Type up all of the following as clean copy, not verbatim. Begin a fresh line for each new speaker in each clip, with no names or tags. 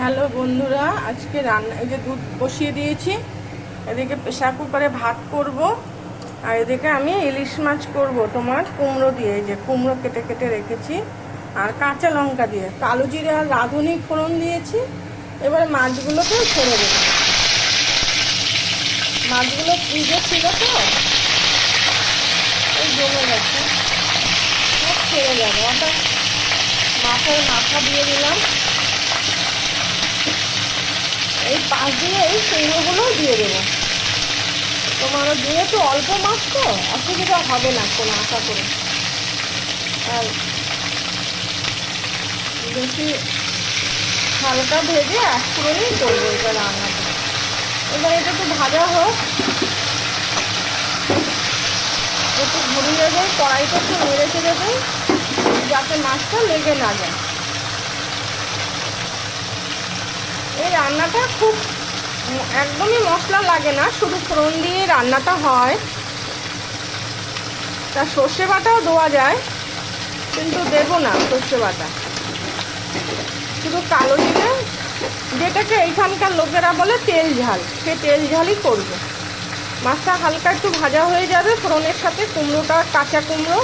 Hello বন্ধুরা, আজকে রান্না এই যে দুধ বসিয়ে দিয়েছি, এদিকে প্রেসার কুকারে ভাত করব, আর এদিকে আমি ইলিশ মাছ করব তোমার কুমড়ো দিয়ে। এই যে কুমড়ো কেটে কেটে রেখেছি আর কাঁচা লঙ্কা দিয়ে, কালো জিরে আর রাঁধুনি ফোড়ন দিয়েছি। এবার মাছগুলোকেও ছেড়ে দেবো। মাছগুলো ফ্রিজে ছিল তো, এই জমে গেছে, সব ছেড়ে যাবে। ওটা মাছের মাথা দিয়ে দিলাম, এই পাশ দিয়ে এই কুমড়োগুলো দিয়ে দেবো। তোমার যেহেতু অল্প মাছ তো অসুবিধা হবে না কোনো, আশা করি। আর বেশি হালকা ভেজে এক পুরোই করবো এটা রান্নাটা। এবার এটা একটু ভাজা হোক, একটু ঘুরিয়ে দেয়, কড়াইটা একটু নেড়ে চেড়ে দেয় যাতে মাছটা লেগে না যায়। এই রান্নাটা খুব একদমই মশলা লাগে না, শুধু ফোড়ন দিয়ে রান্নাটা হয়। তা সর্ষে বাটাও দেওয়া যায়, কিন্তু দেবো না সর্ষে বাটা, শুধু কালো জিরে, যেটাকে এইখানকার লোকেরা বলে তেল ঝাল, সে তেল ঝালই করবো। মাছটা হালকা একটু ভাজা হয়ে যাবে ফোড়নের সাথে, কুমড়োটা কাঁচা কুমড়ো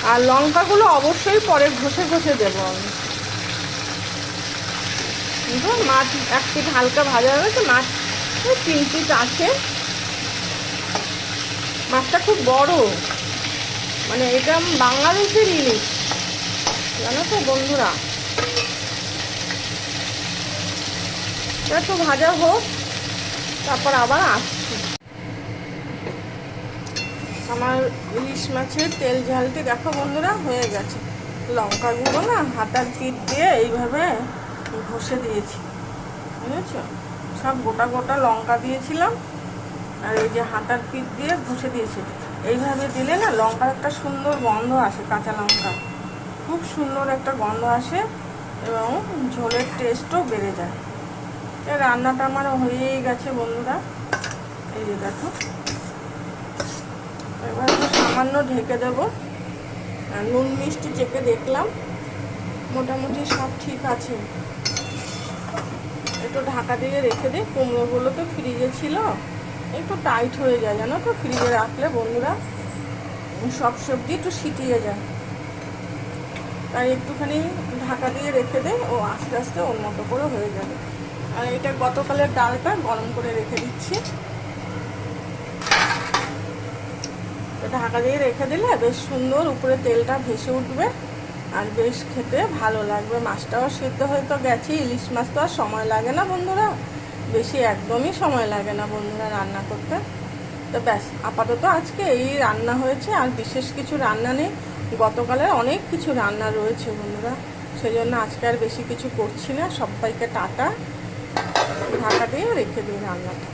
আর লঙ্কাগুলো অবশ্যই পরে ঘষে ঘষে দেবো আমি। কিন্তু মাছ এক পিঠ হালকা ভাজা হবে, তো মাছ 3 পিস আছে। মাছটা খুব বড়, মানে এটা বাংলাদেশের ইলিশ, জানো তো বন্ধুরা। একটু ভাজা হোক, তারপর আবার আসছি। আমার ইলিশ মাছের তেল ঝালটি দেখো বন্ধুরা হয়ে গেছে। লঙ্কাগুলো না হাতার পিঠ দিয়ে এইভাবে ঘষে দিয়েছি, বুঝেছো? সব গোটা গোটা লঙ্কা দিয়েছিলাম, আর এই যে হাতার পিঠ দিয়ে ঘষে দিয়েছি। এইভাবে দিলে না লঙ্কার একটা সুন্দর গন্ধ আসে, কাঁচা লঙ্কা খুব সুন্দর একটা গন্ধ আসে, এবং ঝোলের টেস্টও বেড়ে যায়। এই রান্নাটা আমার হয়েই গেছে বন্ধুরা, এই যে দেখো। এবার সামান্য ঢেকে দেবো, আর নুন মিষ্টি চেখে দেখলাম মোটামুটি সব ঠিক আছে। একটু ঢাকা দিয়ে রেখে দিই। কুমড়োগুলো তো ফ্রিজে ছিল, একটু টাইট হয়ে যায় জানো তো, ফ্রিজে রাখলে বন্ধুরা সব সবজি একটু সিটিয়ে যায়, তাই একটুখানি ঢাকা দিয়ে রেখে দেয়, ও আস্তে আস্তে ওর মতো করে হয়ে যাবে। আর এটা গতকালের ডালটা গরম করে রেখে দিচ্ছি, ঢাকা দিয়ে রেখে দিলে বেশ সুন্দর উপরে তেলটা ভেসে উঠবে, আর বেশ খেতে ভালো লাগবে। মাছটাও সিদ্ধ হয়ে তো গেছে, ইলিশ মাছ তো আর সময় লাগে না বন্ধুরা, বেশি একদমই সময় লাগে না বন্ধুরা রান্না করতে। তো ব্যাস, আপাতত আজকে এই রান্না হয়েছে, আর বিশেষ কিছু রান্না নেই। গতকালের অনেক কিছু রান্না রয়েছে বন্ধুরা, সেই জন্য আজকে আর বেশি কিছু করছি না। সবাইকে টাটা, ঢাকা দিয়ে রেখে দিই রান্নাটা।